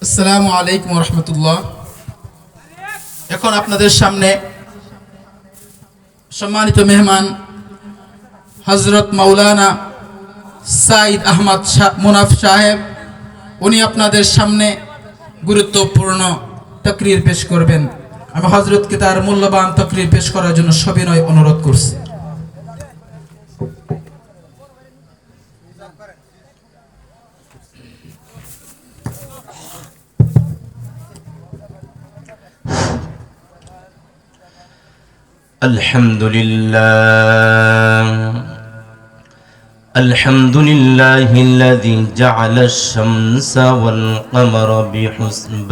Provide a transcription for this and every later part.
আসসালামু আলাইকুম ওয়া রাহমাতুল্লাহ। এখন আপনাদের সামনে সম্মানিত মেহমান হযরত মাওলানা সাইদ আহমদ মুনাফ সাহেব, উনি আপনাদের সামনে গুরুত্বপূর্ণ তাকরীর পেশ করবেন। আমি হযরতকে তার মূল্যবান তাকরীর পেশ করার জন্য সবিনয় অনুরোধ করছি। الحمد لله الذي جعل الشمس والقمر بحسبان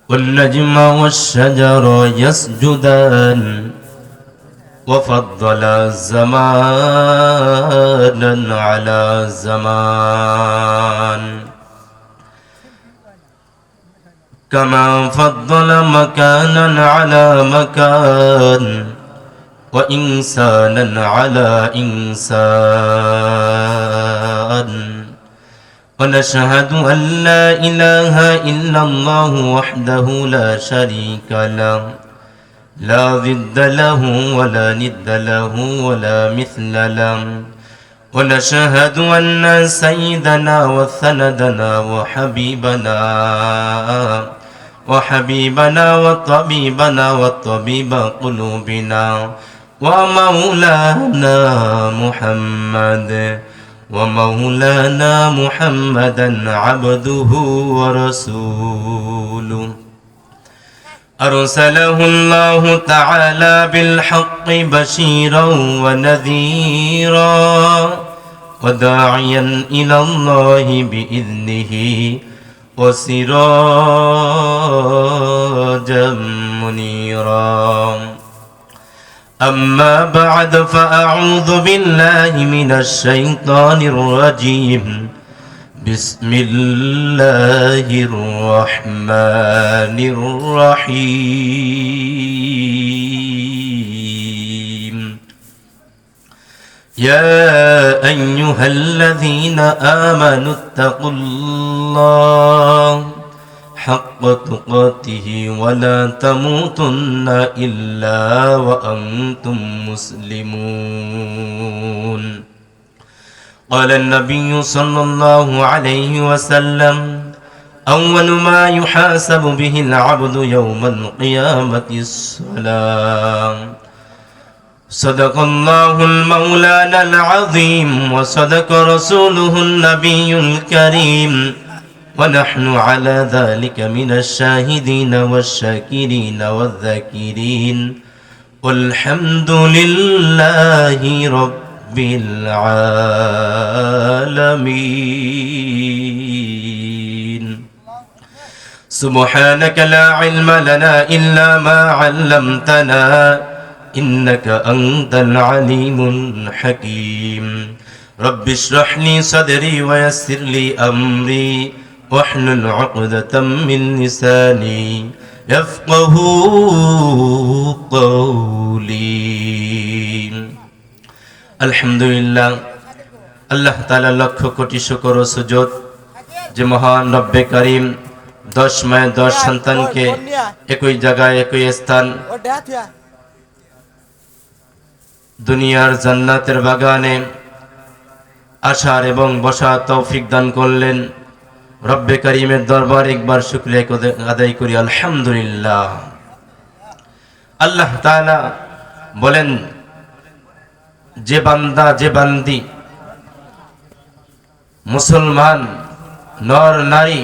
والنجم والشجر يسجدان وفضل زمانا على زمان كما فضل مكانا على مكان وإنسانا على إنسان ونشهد أن لا إله إلا الله وحده لا شريك له لا ضد له ولا ند له ولا مثل له ونشهد أن سيدنا وسندنا وحبيبنا وطبيبنا وطبيب قلوبنا ومولانا محمدا عبده ورسوله أرسله الله تعالى بالحق بشيرا ونذيرا وداعيا إلى الله بإذنه وسراجا منيرا أما بعد فأعوذ بالله من الشيطان الرجيم بسم الله الرحمن الرحيم يا أيها الذين آمنوا اتقوا الله حق تقاته ولا تموتن إلا وأنتم مسلمون قال النبي صلى الله عليه وسلم أول ما يحاسب به العبد يوم القيامة الصلاة صدق الله المولانا العظيم وصدق رسوله النبي الكريم ونحن على ذلك من الشاهدين والشاكرين والذاكرين والحمد لله رب العالمين سبحانك لا علم لنا إلا ما علمتنا إنك أنت العليم الحكيم رب اشرح لي صدري ويسر لي أمري واحلل عقدة من لساني يفقه قولي الحمد لله আল্লাহ তাআলা লক্ষ কোটি শুকর ও সুজুদ যে মহান রব্বে করিম 10 মায়ে 10 সন্তানকে একই জায়গায় একই স্থান দুনিয়ার জান্নাতের বাগানে আসার এবং বসার তৌফিক দান করলেন। রব্বে করিমের দরবার একবার শুকরিয়া আদায় করি আলহামদুলিল্লাহ। আল্লাহ তাআলা বলেন, যে বান্দা যে বান্দি মুসলমান নর নারী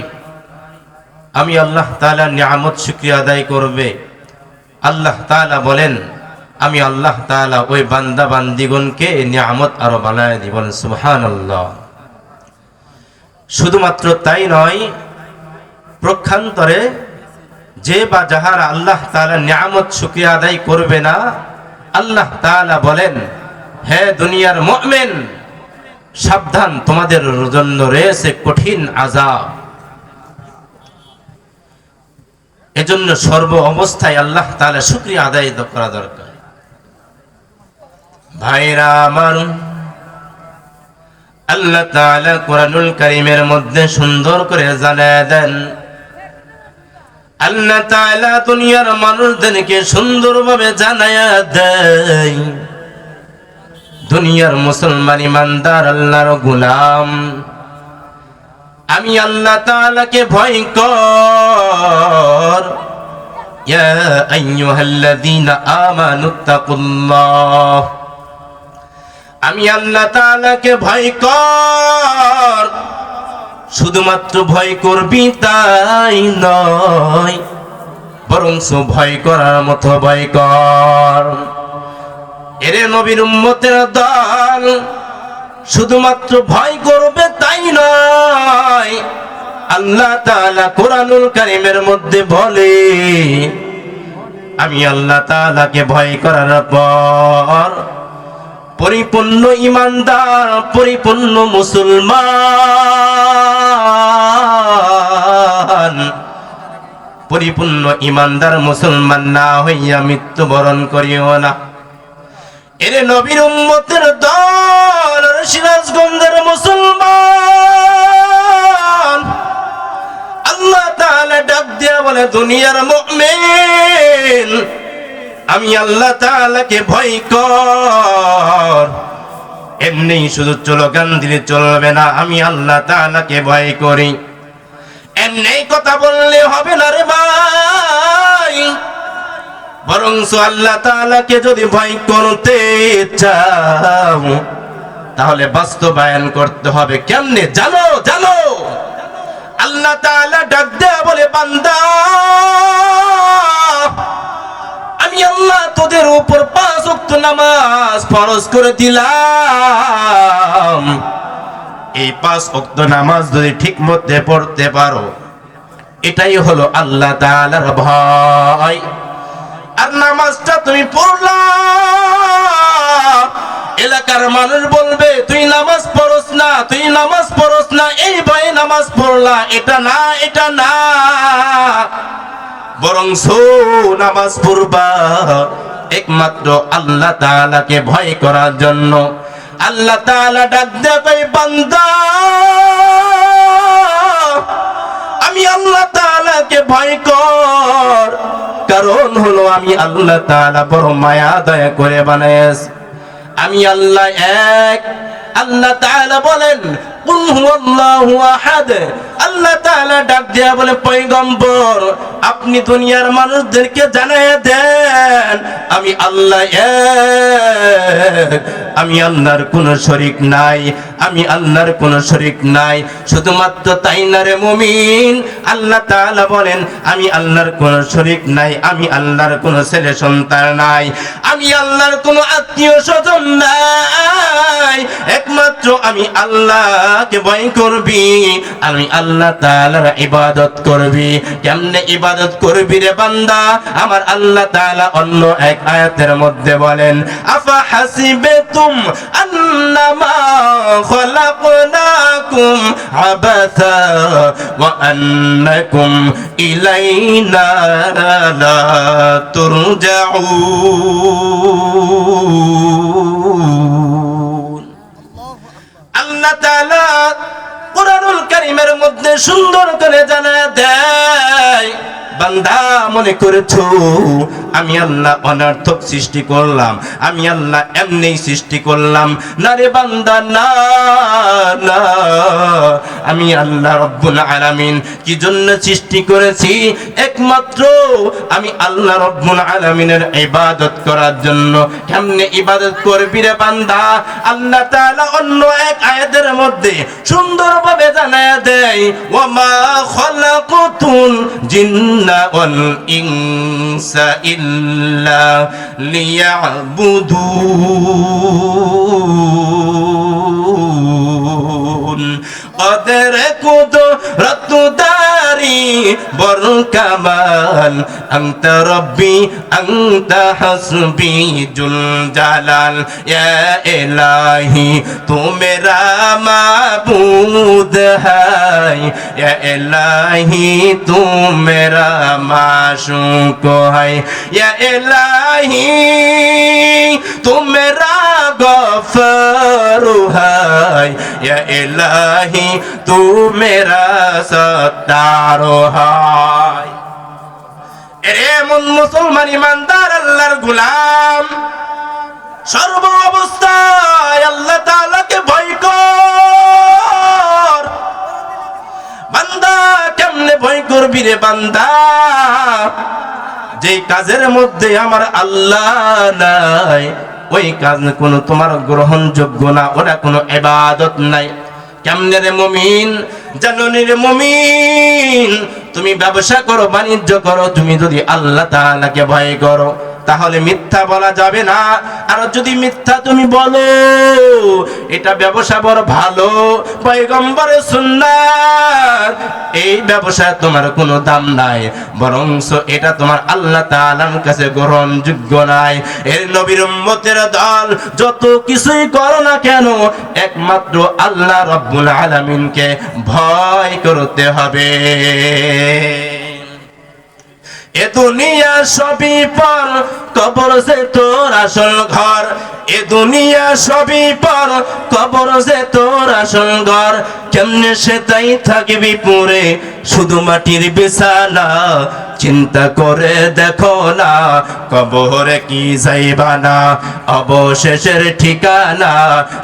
আমি আল্লাহ তাআলার নিয়ামত শুকরিয়া আদায় করবে, আল্লাহ তাআলা বলেন আমি আল্লাহ তাআলা ওই বান্দা বান্দিগণকে নিয়ামত আরো বাড়ায় দিব। সুবহানাল্লাহ। শুধুমাত্র তাই নয়, প্রক্ষান্তরে যে বা যাহারা আল্লাহ তাআলার নিয়ামত শুকরিয়া আদায় করবে না, আল্লাহ তাআলা বলেন হে দুনিয়ার মুমিন সাবধান, তোমাদের জন্য রয়েছে কঠিন আযাব। এজন্য সর্ব অবস্থায় আল্লাহ তাআলা শুকরিয়া আদায় করা দরকার। ভাইরা আমার, আল্লাহ তাআলা কোরআনুল কারীমের মধ্যে সুন্দর করে জানায় দেন, আল্লাহ তাআলা দুনিয়ার মানুষদেরকে সুন্দরভাবে জানায়া দেয়, দুনিয়ার মুসলমান ইমানদার আল্লাহর গোলাম, আমি আল্লাহ তাআলাকে ভয় কর। ইয়া আইয়ুহাল্লাযীনা আমানুত্তাকুল্লাহ, আমি আল্লাহ তাআলাকে ভয় কর। শুধুমাত্র ভয় করবি তাই নয়, বরং ভয় করার মতো ভয় কর। এরে নবীর উম্মতের দল, শুধুমাত্র ভয় করবে তাই নয়, আল্লাহ তাআলা কোরআনুল কারীমের মধ্যে বলে, আমি আল্লাহ তাআলাকে ভয় করার পর পরিপূর্ণ ইমানদার, পরিপূর্ণ মুসলমান, পরিপূর্ণ ইমানদার মুসলমান না হইয়া মৃত্যুবরণ করিও না। এরে নবীর উম্মতের দল, সিরাজগঞ্জের মুসলমান, আল্লাহ তাআলা ডাক দিয়া বলে, দুনিয়ার মুমিন, আমি আল্লাহ তাআলাকে ভয় কর। এমনি শুধু স্লোগান দিলে চলবে না, আমি আল্লাহ তাআলাকে ভয় করি, এমনি কথা বললে হবে না রে ভাই, বরং আল্লাহ তাআলাকে যদি ভয় করতে চাও তাহলে বাস্তবায়ন করতে হবে। কেমনে জানো? জানো, আল্লাহ তাআলা ডাক দেয়া বলে, বান্দা, আমি আল্লাহ তোদের উপর 5 ওয়াক্ত নামাজ ফরজ করে দিলাম। এই 5 ওয়াক্ত নামাজ যদি ঠিক মতে পড়তে পারো, এটাই হলো আল্লাহ তাআলার ভয়। আর নামাজটা তুমি পড়লা, এলাকার মানুষ বলবে তুই নামাজ পড়স না, তুই নামাজ পড়স না, এই ভয়ে নামাজ পড়লা, এটা না, এটা না, বরং নামাজ পড়বা একমাত্র আল্লাহ তাআলাকে ভয় করার জন্য। আল্লাহ তাআলা ডাক দেয়, কই বান্দা, আমি আল্লাহ তাআলাকে ভয় কর। কারণ হলো আমি আল্লাহ তাআলা বড় মায়া দয়া করে বানাইছি। আমি আল্লাহ এক। আল্লাহ তাআলা বলেন, কুল হুয়াল্লাহু আহাদ। আল্লাহ তাআলা ডাক দিয়া বলে, পয়গম্বর, আপনি দুনিয়ার মানুষদেরকে জানায়া দেন, আমি আল্লাহ এক, আমি আল্লাহর কোনো শরীক নাই, আমি আল্লাহর কোনো শরীক নাই। শুধুমাত্র তাই না রে মুমিন, আল্লাহ তাআলা বলেন, আমি আল্লাহর কোনো শরীক নাই, আমি আল্লাহর কোনো ছেলে সন্তান নাই, আমি আল্লাহর কোনো আত্মীয় স্বজন নাই, একমাত্র আমি আল্লাহকে ভয় করবি, আমি আল্লাহ তাআলার ইবাদত করবি। কেমনে ইবাদত করবি রে বান্দা? আমার আল্লাহ তাআলা অন্য এক আয়াতের মধ্যে বলেন, আফা হাসিবাতুম আন্নামা খলাকনাকুম আবাসা ওয়া আন্নাকুম ইলাইনা লা তুরজাউন। আল্লাহ তাআলা কোরআনুল কারীমের মধ্যে সুন্দর করে জানায় দেয়, বান্দা, মনে করেছো আমি আল্লাহ অনর্থক সৃষ্টি করলাম, আমি আল্লাহ এমনি সৃষ্টি করলাম? না রে বান্দা, না না, আমি আল্লাহ রব্বুল আলামিন কি জন্য সৃষ্টি করেছি? একমাত্র আমি আল্লাহ রব্বুল আলামিনের ইবাদত করার জন্য। কেমনে ইবাদত করবি রে বান্দা? আল্লাহ তাআলা অন্য এক আয়াতের মধ্যে সুন্দরভাবে জানায়া দেয়, ওয়া মা খালাকাতুল জিন্না ওয়াল ইনসা ইল্লা লিয়াবুদুন। কদর কুদরত দারি বর কামাল আনতা রব্বি আনতা হাসবি জুল জালাল ইয়া ইলাহি তু মেরা মাবুদ হাই ইয়া ইলাহি তু মেরা মাশুক হাই ইয়া ইলাহি তু মেরা গফর হাই ইয়া ইলাহি তু মেরা সত্তার হাই। এরে মুসলমান ইমানদার আল্লাহর গোলাম, সর্ব অবস্থায় আল্লাহ তাআলাকে ভয় কর। বান্দা কেমনে ভয় করবি রে বান্দা? যেই কাজের মধ্যে আমার আল্লাহ নাই ওই কাজ কোনো তোমার গ্রহণযোগ্য না, ওটা কোনো ইবাদত নাই। কেমনে রে মুমিন? জানুনি রে মুমিন, তুমি ব্যবসা করো, বাণিজ্য করো, তুমি যদি আল্লাহ তাআলাকে ভয় করো তাহলে মিথ্যা বলা যাবে না। আর যদি মিথ্যা তুমি বলো এটা ব্যবসা বড় ভালো, পয়গম্বরের সুন্নাত, এই ব্যবসায় তোমার কোনো দাম নাই, বরং এটা তোমার আল্লাহ তাআলার কাছে গ্রহণযোগ্য নাই। এর নবীর উম্মতের দল যত কিছুই করো না কেন একমাত্র আল্লাহ রাব্বুল আলামিনকে ভয় করতে হবে। এ দুনিয়া সবই পর, কবর যে তোর আসল ঘর। এ দুনিয়া সবই পর, কবর যে তোর আসল ঘর। কেমনে সে তাই থাকবি পড়ে শুধু মাটির বিছানা। চিন্তা করে দেখো না কবরে কি যাইবা না, অবশেষের ঠিকানা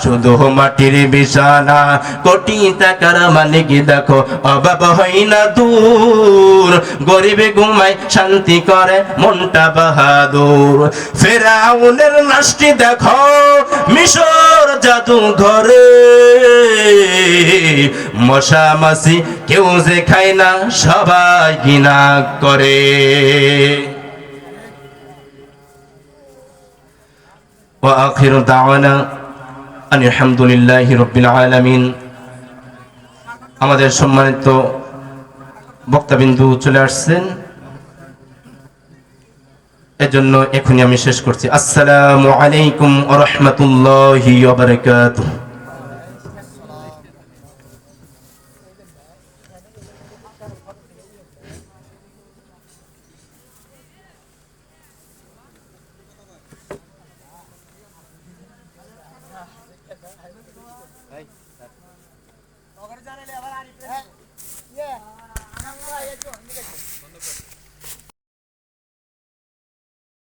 শুধু মাটির বিছানা। কোটি টাকার মালিক দেখো অভাব হয় না দূর, গরিবে ঘুমায় শান্তি করে মনটা বাহাদুর। ফেরাউনের লাশটি দেখো মিশর জাদু ঘরে, মশা মাছি কেউ যে খায় না সবাই ঘৃণা করে। ওয়া আখিরু দাওয়ানা আনিল হামদুলিল্লাহি রাব্বিল আলামিন। আমাদের সম্মানিত বক্তাবিন্দু চলে আসছেন, এজন্য এখনই আমি শেষ করছি। আসসালামু আলাইকুম ওয়া রাহমাতুল্লাহি ওয়া বারাকাতুহু। ওখানে জানালে আবার আরিফ রে। ইয়ে, আমরা এই তো